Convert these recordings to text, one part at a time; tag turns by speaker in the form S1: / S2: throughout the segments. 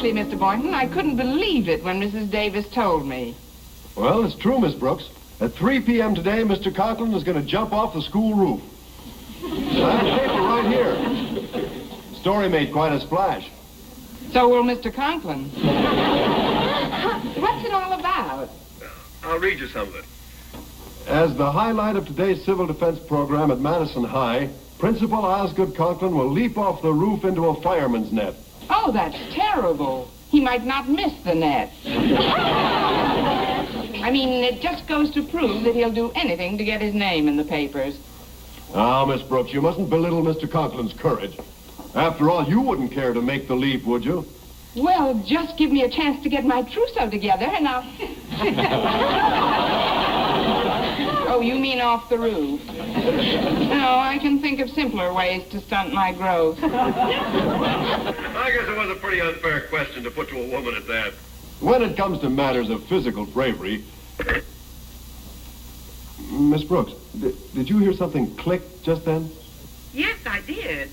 S1: Honestly, Mr. Boynton, I couldn't believe it when Mrs. Davis told me.
S2: Well, it's true, Miss Brooks. At 3 p.m. today, Mr. Conklin is going to jump off the school roof. That paper right here. Story made quite a splash.
S1: So will Mr. Conklin. What's it all about?
S3: I'll read you some of it.
S2: As the highlight of today's civil defense program at Madison High, Principal Osgood Conklin will leap off the roof into a fireman's net.
S1: Oh, that's terrible. He might not miss the net. I mean, it just goes to prove that he'll do anything to get his name in the papers.
S2: Now, Miss Brooks, you mustn't belittle Mr. Conklin's courage. After all, you wouldn't care to make the leap, would you?
S1: Well, just give me a chance to get my trousseau together and I'll... Oh, you mean off the roof? No, I can think of simpler ways to stunt my growth.
S3: I guess it was a pretty unfair question to put to a woman at that.
S2: When it comes to matters of physical bravery... Miss Brooks, did you hear something click just then?
S1: Yes, I did.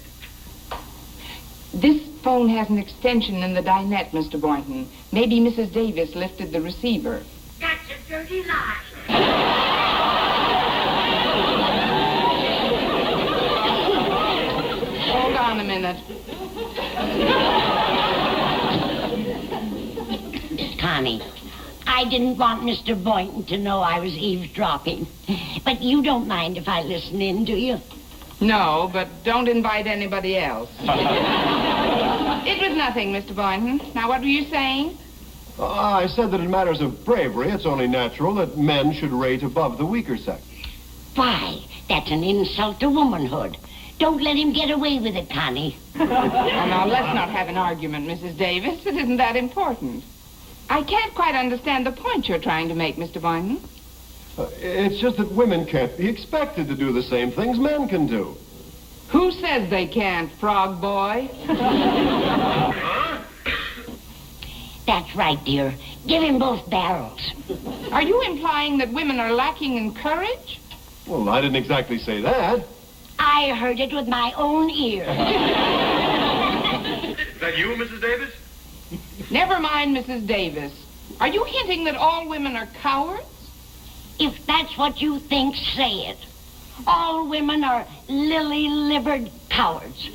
S1: This phone has an extension in the dinette, Mr. Boynton. Maybe Mrs. Davis lifted the receiver.
S4: That's a dirty lie.
S1: Hold on a minute.
S4: Connie, I didn't want Mr. Boynton to know I was eavesdropping. But you don't mind if I listen in, do you?
S1: No, but don't invite anybody else. It was nothing, Mr. Boynton. Now, what were you saying?
S2: I said that in matters of bravery, it's only natural that men should rate above the weaker sex.
S4: Why, that's an insult to womanhood. Don't let him get away with it, Connie.
S1: Oh, now, let's not have an argument, Mrs. Davis. It isn't that important. I can't quite understand the point you're trying to make, Mr. Boynton.
S2: It's just that women can't be expected to do the same things men can do.
S1: Who says they can't, frog boy?
S4: That's right, dear. Give him both barrels.
S1: Are you implying that women are lacking in courage?
S2: Well, I didn't exactly say that.
S4: I heard it with my own ears.
S3: Is that you, Mrs. Davis?
S1: Never mind, Mrs. Davis. Are you hinting that all women are cowards?
S4: If that's what you think, say it. All women are lily-livered cowards.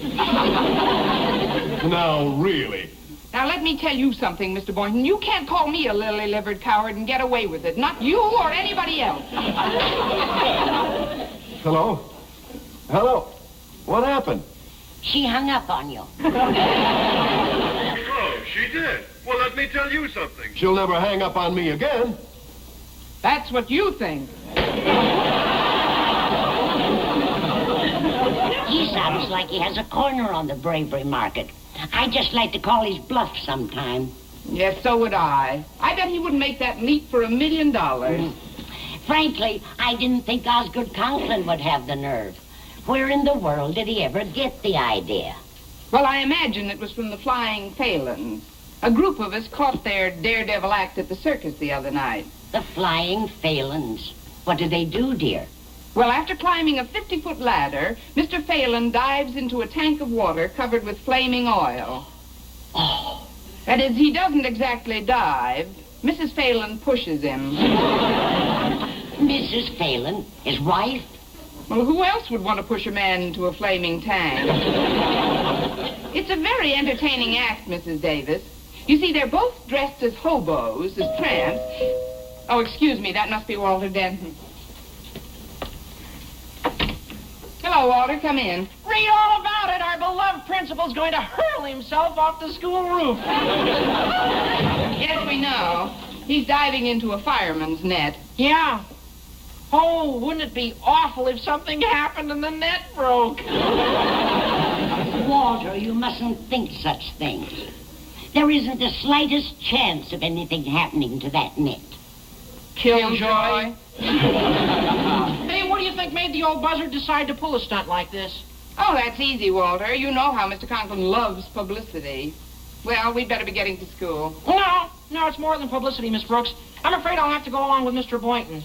S2: Now, really.
S1: Now, let me tell you something, Mr. Boynton. You can't call me a lily-livered coward and get away with it. Not you or anybody else.
S2: Hello? Hello? What happened?
S4: She hung up on you.
S3: Oh, she did. Well, let me tell you something.
S2: She'll never hang up on me again.
S1: That's what you think.
S4: He sounds like he has a corner on the bravery market. I'd just like to call his bluff sometime.
S1: Yes, so would I. I bet he wouldn't make that leap for $1 million.
S4: Frankly, I didn't think Osgood Conklin would have the nerve. Where in the world did he ever get the idea?
S1: Well, I imagine it was from the Flying Phalons. A group of us caught their daredevil act at the circus the other night.
S4: The Flying Phalons. What do they do, dear?
S1: Well, after climbing a 50-foot ladder, Mr. Phalon dives into a tank of water covered with flaming oil.
S4: Oh.
S1: That is, he doesn't exactly dive. Mrs. Phalon pushes him.
S4: Mrs. Phalon, his wife?
S1: Well, who else would want to push a man into a flaming tank? It's a very entertaining act, Mrs. Davis. You see, they're both dressed as hobos, as tramps. Oh, excuse me, that must be Walter Denton. Hello, Walter, come in.
S5: Read all about it. Our beloved principal's going to hurl himself off the school roof.
S1: Yes, we know. He's diving into a fireman's net.
S5: Yeah. Oh, wouldn't it be awful if something happened and the net broke?
S4: Walter, you mustn't think such things. There isn't the slightest chance of anything happening to that net.
S1: Killjoy.
S5: Hey, what do you think made the old buzzard decide to pull a stunt like this?
S1: Oh, that's easy, Walter. You know how Mr. Conklin loves publicity. Well, we'd better be getting to school.
S5: No, it's more than publicity, Miss Brooks. I'm afraid I'll have to go along with Mr. Boynton.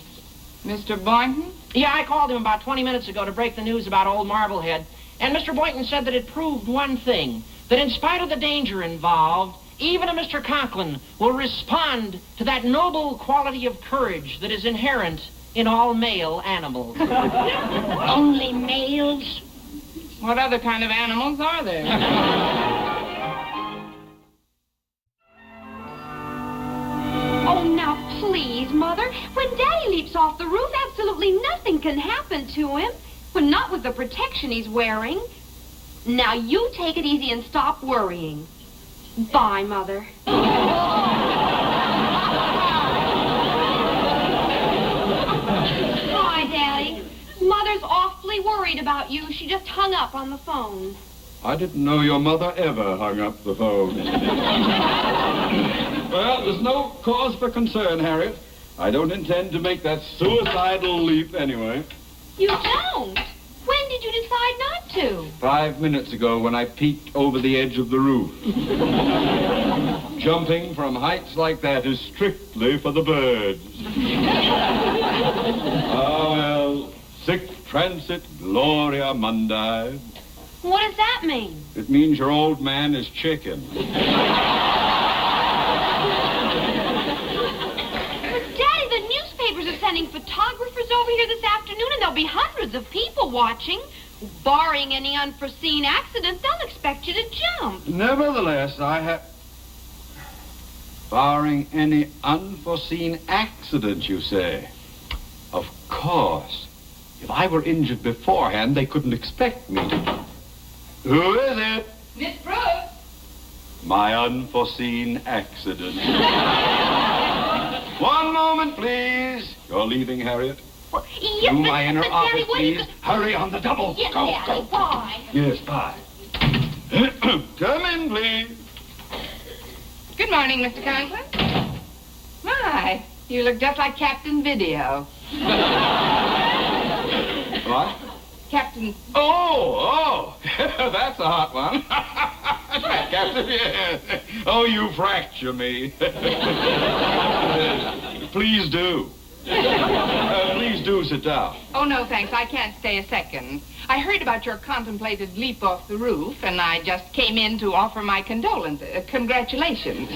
S1: Mr. Boynton?
S5: Yeah, I called him about 20 minutes ago to break the news about old Marblehead. And Mr. Boynton said that it proved one thing, that in spite of the danger involved, even a Mr. Conklin will respond to that noble quality of courage that is inherent in all male animals.
S4: Only males?
S1: What other kind of animals are there?
S6: Oh, now, please, Mother. When Daddy leaps off the roof, absolutely nothing can happen to him. Well, not with the protection he's wearing. Now, you take it easy and stop worrying. Bye, Mother. Bye, Daddy. Mother's awfully worried about you. She just hung up on the phone.
S7: I didn't know your mother ever hung up the phone. Well, there's no cause for concern, Harriet. I don't intend to make that suicidal leap anyway.
S6: You don't? When did you decide not to?
S7: 5 minutes ago when I peeked over the edge of the roof. Jumping from heights like that is strictly for the birds. Ah, well, sic transit gloria mundi.
S6: What does that mean?
S7: It means your old man is chicken.
S6: But, Daddy, the newspapers are sending photographers over here this afternoon, and there'll be hundreds of people watching. Barring any unforeseen accident, they'll expect you to jump.
S7: Nevertheless, barring any unforeseen accident, you say? Of course. If I were injured beforehand, they couldn't expect me to. Who is it?
S1: Miss Brooks.
S7: My unforeseen accident. One moment, please. You're leaving, Harriet?
S6: Well, yes,
S7: To
S6: but,
S7: my inner
S6: but,
S7: office,
S6: Daddy, what are you
S7: please. Hurry on the double.
S6: Yes,
S7: Go,
S6: Daddy,
S7: go.
S6: bye.
S7: Yes, bye. Come in, please.
S1: Good morning, Mr. Conklin. My, you look just like Captain Video.
S7: What?
S1: Captain...
S7: Oh, that's a hot one. Captain, yeah. Oh, you fracture me. Please do. Please do sit down.
S1: Oh, no, thanks. I can't stay a second. I heard about your contemplated leap off the roof, and I just came in to offer my congratulations.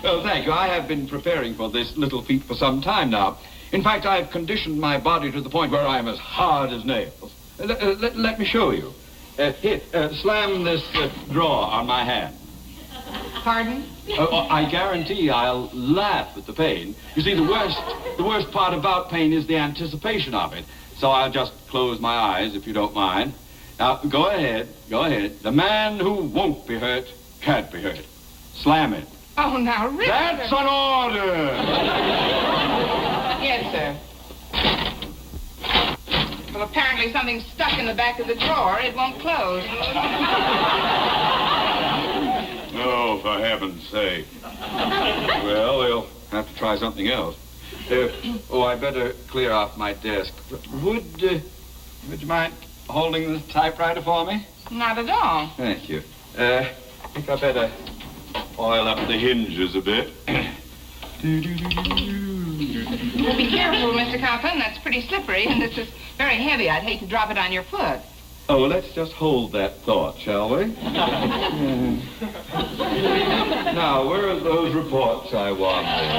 S7: Oh, thank you. I have been preparing for this little feat for some time now. In fact, I've conditioned my body to the point where I'm as hard as nails. Let me show you. Here, slam this drawer on my hand.
S1: Pardon?
S7: I guarantee I'll laugh at the pain. You see, the worst part about pain is the anticipation of it. So I'll just close my eyes, if you don't mind. Now, go ahead. The man who won't be hurt can't be hurt. Slam it.
S1: Oh, now, really?
S7: That's an order!
S1: Yes, sir. Well, apparently something's stuck in the back of the drawer. It won't close.
S7: Oh, for heaven's sake. Well, we'll have to try something else. I better clear off my desk. Would you mind holding this typewriter for me?
S1: Not at all.
S7: Thank you. I think I better oil up the hinges a bit.
S1: Well, be careful, Mr. Conklin. That's pretty slippery, and this is very heavy. I'd hate to drop it on your foot.
S7: Oh, well, let's just hold that thought, shall we? Now, where are those reports I wanted?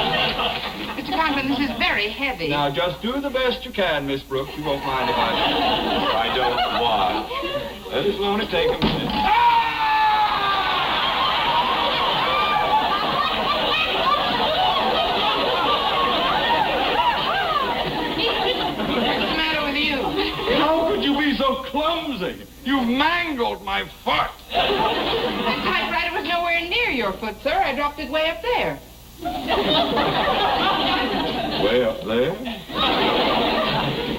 S1: Mr. Conklin, this is very heavy.
S7: Now, just do the best you can, Miss Brooks. You won't mind if I don't watch. Let us only take a minute.
S1: What's the matter with you?
S7: How could you be so clumsy? You've mangled my foot.
S1: The typewriter was nowhere near your foot, sir. I dropped it way up there.
S7: Way up there?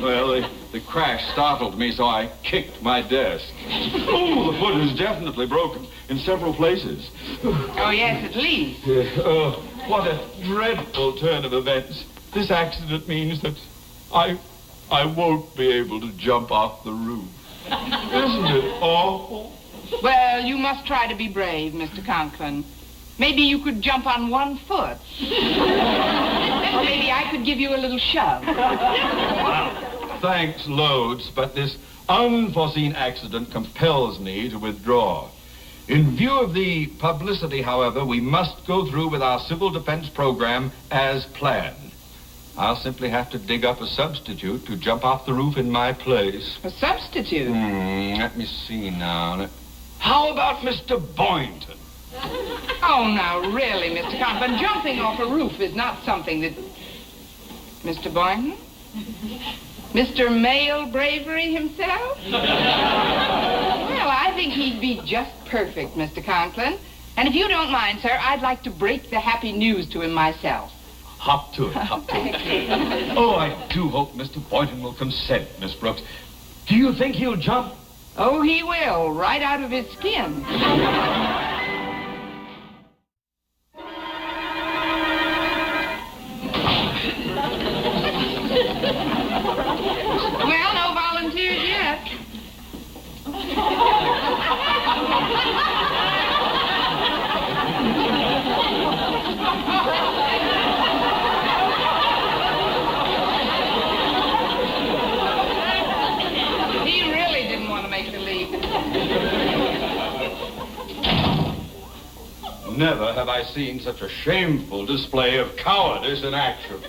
S7: Well, the crash startled me, so I kicked my desk. Oh, the foot is definitely broken in several places.
S1: Oh, yes, at least.
S7: Oh, what a dreadful turn of events. This accident means that I won't be able to jump off the roof. Isn't it awful?
S1: Well, you must try to be brave, Mr. Conklin. Maybe you could jump on one foot. Or maybe I could give you a little shove.
S7: Thanks loads, but this unforeseen accident compels me to withdraw.
S8: In view of the publicity, however, we must go through with our civil defense program as planned. I'll simply have to dig up a substitute to jump off the roof in my place.
S1: A substitute?
S8: Let me see now. How about Mr. Boynton?
S1: Oh, now, really, Mr. Conklin, jumping off a roof is not something that... Mr. Boynton? Mr. Male Bravery himself? Well, I think he'd be just perfect, Mr. Conklin. And if you don't mind, sir, I'd like to break the happy news to him myself.
S8: Hop to it, hop to it. Oh, I do hope Mr. Boynton will consent, Miss Brooks. Do you think he'll jump?
S1: Oh, he will, right out of his skin. Well, no volunteers yet. He really didn't want to make the leap.
S8: Never have I seen such a shameful display of cowardice in action.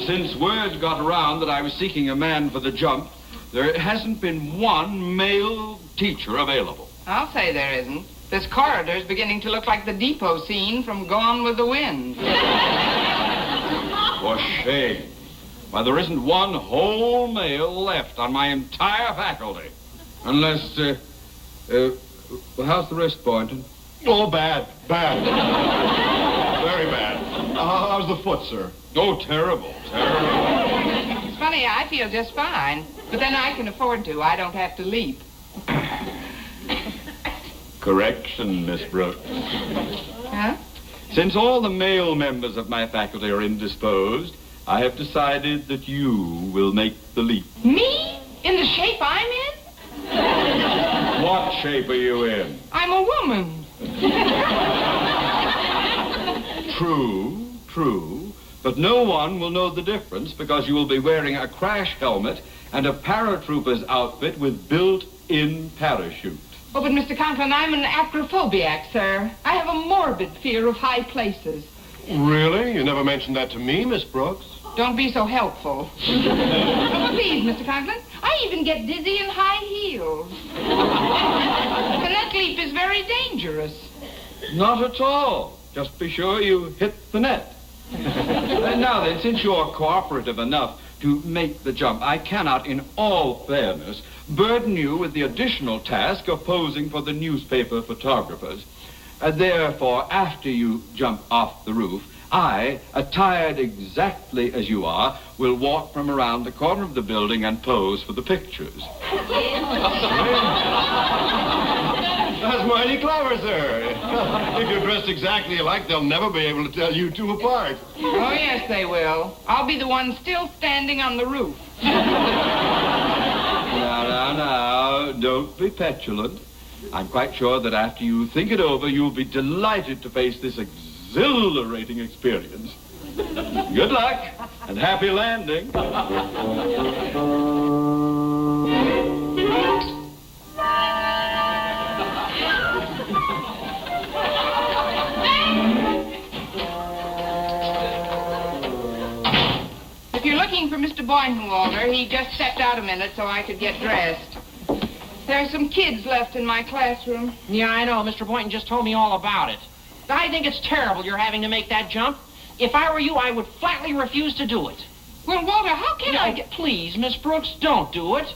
S8: Since word got around that I was seeking a man for the jump, there hasn't been one male teacher available.
S1: I'll say there isn't. This corridor's beginning to look like the depot scene from Gone with the Wind.
S8: For shame. Why, there isn't one whole male left on my entire faculty. Unless, how's the wrist, Boynton?
S2: Oh, bad. Bad. Very bad. How's the foot, sir?
S8: Oh, terrible, terrible.
S1: It's funny, I feel just fine. But then I can afford to. I don't have to leap.
S8: Correction, Miss Brooks.
S1: Huh?
S8: Since all the male members of my faculty are indisposed, I have decided that you will make the leap.
S1: Me? In the shape I'm in?
S8: What shape are you in?
S1: I'm a woman.
S8: True, true. But no one will know the difference because you will be wearing a crash helmet and a paratrooper's outfit with built-in parachute.
S1: Oh, but Mr. Conklin, I'm an acrophobiac, sir. I have a morbid fear of high places.
S2: Really? You never mentioned that to me, Miss Brooks.
S1: Don't be so helpful. Oh, please, Mr. Conklin. I even get dizzy in high heels. And that leap is very dangerous.
S8: Not at all. Just be sure you hit the net. Now then, since you're cooperative enough to make the jump, I cannot, in all fairness, burden you with the additional task of posing for the newspaper photographers. Therefore, after you jump off the roof, I, attired exactly as you are, will walk from around the corner of the building and pose for the pictures.
S2: That's mighty clever, sir. If you're dressed exactly alike, they'll never be able to tell you two apart.
S1: Oh, yes, they will. I'll be the one still standing on the roof.
S8: Now, don't be petulant. I'm quite sure that after you think it over, you'll be delighted to face this exhilarating experience. Good luck, and happy landing.
S1: If you're looking for Mr. Boynton, Walter, he just stepped out a minute so I could get dressed. There are some kids left in my classroom.
S5: Yeah, I know. Mr. Boynton just told me all about it. I think it's terrible you're having to make that jump. If I were you, I would flatly refuse to do it.
S1: Well, Walter, how can I get...
S5: Please, Miss Brooks, don't do it.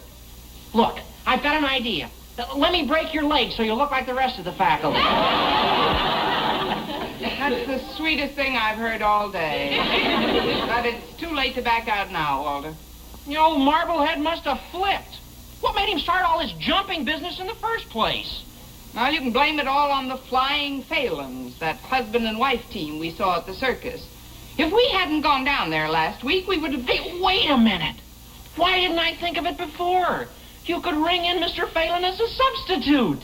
S5: Look, I've got an idea. Let me break your leg so you look like the rest of the faculty.
S1: That's the sweetest thing I've heard all day. But it's too late to back out now, Walter.
S5: The old Marblehead must have flipped. What made him start all this jumping business in the first place?
S1: Well, you can blame it all on the Flying Phalons, that husband and wife team we saw at the circus. If we hadn't gone down there last week, we would have...
S5: Hey, wait a minute. Why didn't I think of it before? You could ring in Mr. Phelan as a substitute.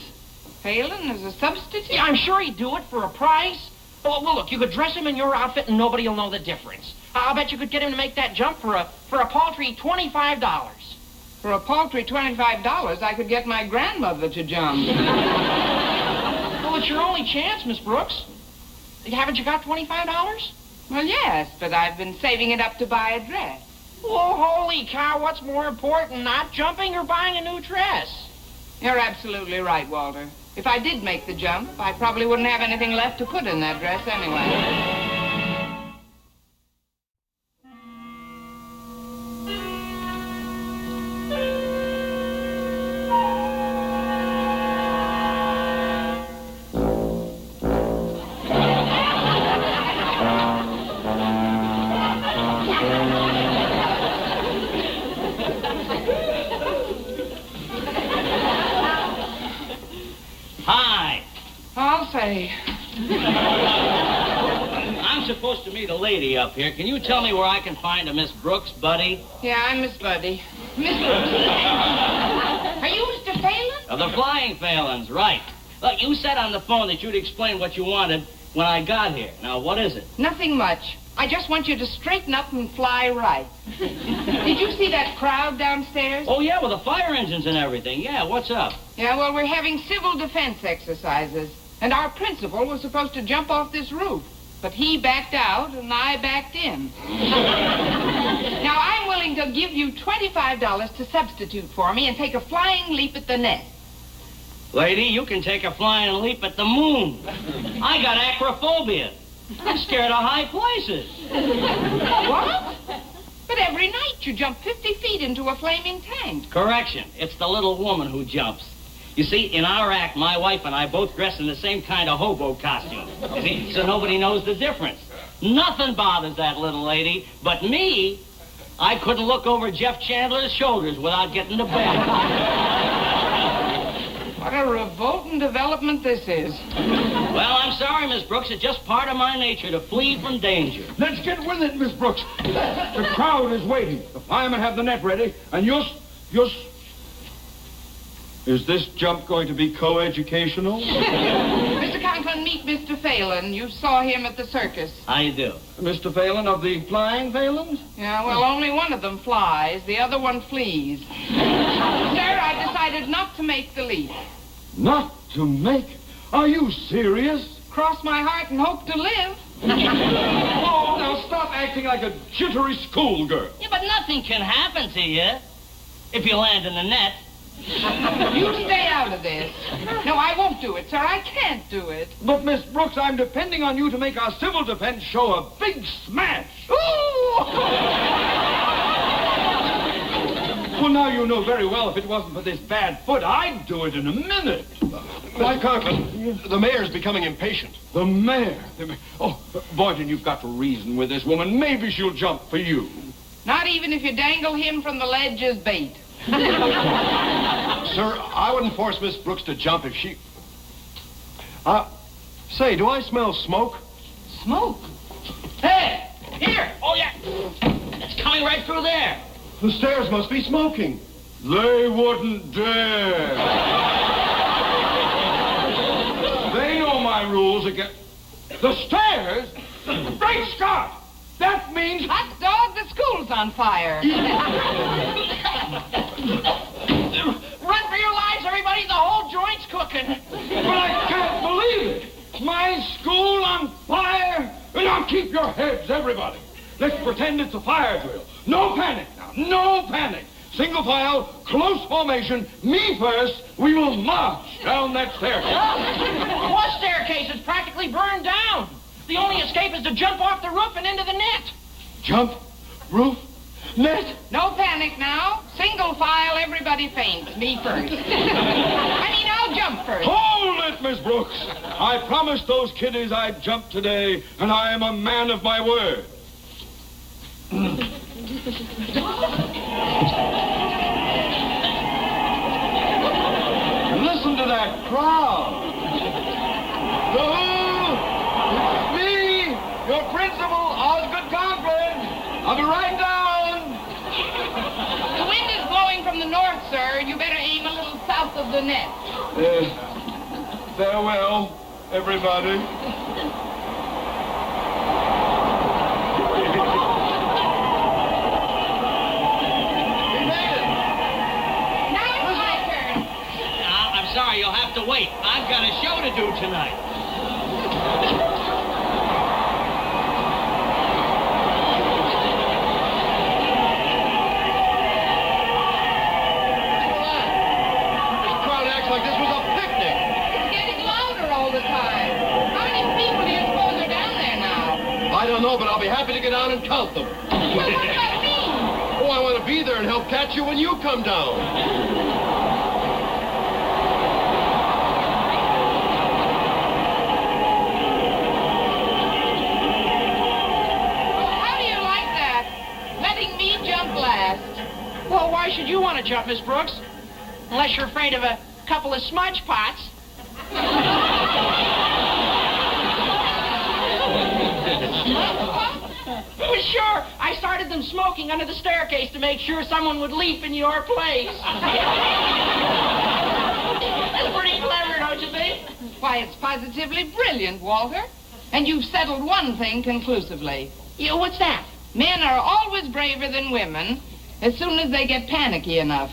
S1: Phelan as a substitute?
S5: Yeah, I'm sure he'd do it for a price. Well, look, you could dress him in your outfit and nobody will know the difference. I'll bet you could get him to make that jump for a paltry $25.
S1: For a paltry $25, I could get my grandmother to jump.
S5: Well, it's your only chance, Miss Brooks. Haven't you got $25?
S1: Well, yes, but I've been saving it up to buy a dress.
S5: Oh, holy cow, what's more important, not jumping or buying a new dress?
S1: You're absolutely right, Walter. If I did make the jump, I probably wouldn't have anything left to put in that dress anyway.
S9: Hi.
S1: I'll say.
S9: I'm supposed to meet a lady up here. Can you tell me where I can find a Miss Brooks, buddy?
S1: Yeah, I'm Miss Buddy. Miss Brooks. Are you Mr. Phelan?
S9: Of the Flying Phalans, right. Look, you said on the phone that you'd explain what you wanted when I got here. Now, what is it?
S1: Nothing much. I just want you to straighten up and fly right. Did you see that crowd downstairs?
S9: Oh, yeah, with the fire engines and everything. Yeah, what's up?
S1: Yeah, well, we're having civil defense exercises. And our principal was supposed to jump off this roof. But he backed out, and I backed in. Now, I'm willing to give you $25 to substitute for me and take a flying leap at the nest.
S9: Lady, you can take a flying leap at the moon. I got acrophobia. I'm scared of high places.
S1: What? But every night you jump 50 feet into a flaming tank.
S9: Correction. It's the little woman who jumps. You see, in our act, my wife and I both dress in the same kind of hobo costume. You see, so nobody knows the difference. Nothing bothers that little lady, but me. I couldn't look over Jeff Chandler's shoulders without getting to bed.
S1: What a revolting development this is.
S9: Well, I'm sorry, Miss Brooks. It's just part of my nature to flee from danger.
S8: Let's get with it, Miss Brooks. The crowd is waiting. The firemen have the net ready, and you're... Is this jump going to be co-educational?
S1: Mr. Conklin, meet Mr. Phelan. You saw him at the circus.
S9: I do.
S8: Mr. Phelan of the Flying Phalans?
S1: Yeah, well, only one of them flies. The other one flees. Sir, I decided not to make the leap.
S8: Not to make? Are you serious?
S1: Cross my heart and hope to live.
S8: Oh, now stop acting like a jittery schoolgirl.
S9: Yeah, but nothing can happen to you if you land in the net.
S1: You stay out of this. No, I won't do it, sir. I can't do it.
S8: But, Miss Brooks, I'm depending on you to make our civil defense show a big smash.
S1: Ooh!
S8: Well, now you know very well if it wasn't for this bad foot, I'd do it in a minute.
S2: Mr. Conklin, the mayor's becoming impatient.
S8: The mayor? Oh, Boynton, you've got to reason with this woman. Maybe she'll jump for you.
S1: Not even if you dangle him from the ledge as bait.
S2: Sir, I wouldn't force Miss Brooks to jump if she... Say, do I smell smoke?
S1: Smoke?
S9: Hey, here. Oh, yeah. It's coming right through there.
S2: The stairs must be smoking.
S8: They wouldn't dare. They know my rules again. The stairs? Great Scott! That means...
S1: Hot dog, the school's on fire.
S5: Run for your lives, everybody. The whole joint's cooking.
S8: But I can't believe it. My school on fire? Now keep your heads, everybody. Let's pretend it's a fire drill. No panic now. No panic. Single file, close formation, me first. We will march down that staircase.
S5: What staircase is practically burned down? The only escape is to jump off the roof and into the net.
S8: Jump, roof, net.
S1: No panic now. Single file, everybody faints. Me first. I'll jump first.
S8: Hold it, Miss Brooks. I promised those kiddies I'd jump today, and I am a man of my word. Listen to that crowd. It's me, your principal, Osgood Conklin. I'll be right down.
S1: The wind is blowing from the north, sir. You better aim a little south of the net.
S8: Farewell, everybody.
S9: sorry, you'll have to wait. I've got a show to do tonight.
S3: Like this was a picnic.
S1: It's getting louder all the time. How many people do you suppose are down there now?
S3: I don't know, but I'll be happy to get down and count them.
S1: Well, what about me?
S3: Oh, I want to be there and help catch you when you come down.
S1: How do you like that? Letting me jump last.
S5: Well, why should you want to jump, Miss Brooks? Unless you're afraid of a couple of smudge pots. Well, sure. I started them smoking under the staircase to make sure someone would leap in your place. That's pretty clever, don't you think?
S1: Why, it's positively brilliant, Walter. And you've settled one thing conclusively.
S5: Yeah, what's that?
S1: Men are always braver than women as soon as they get panicky enough.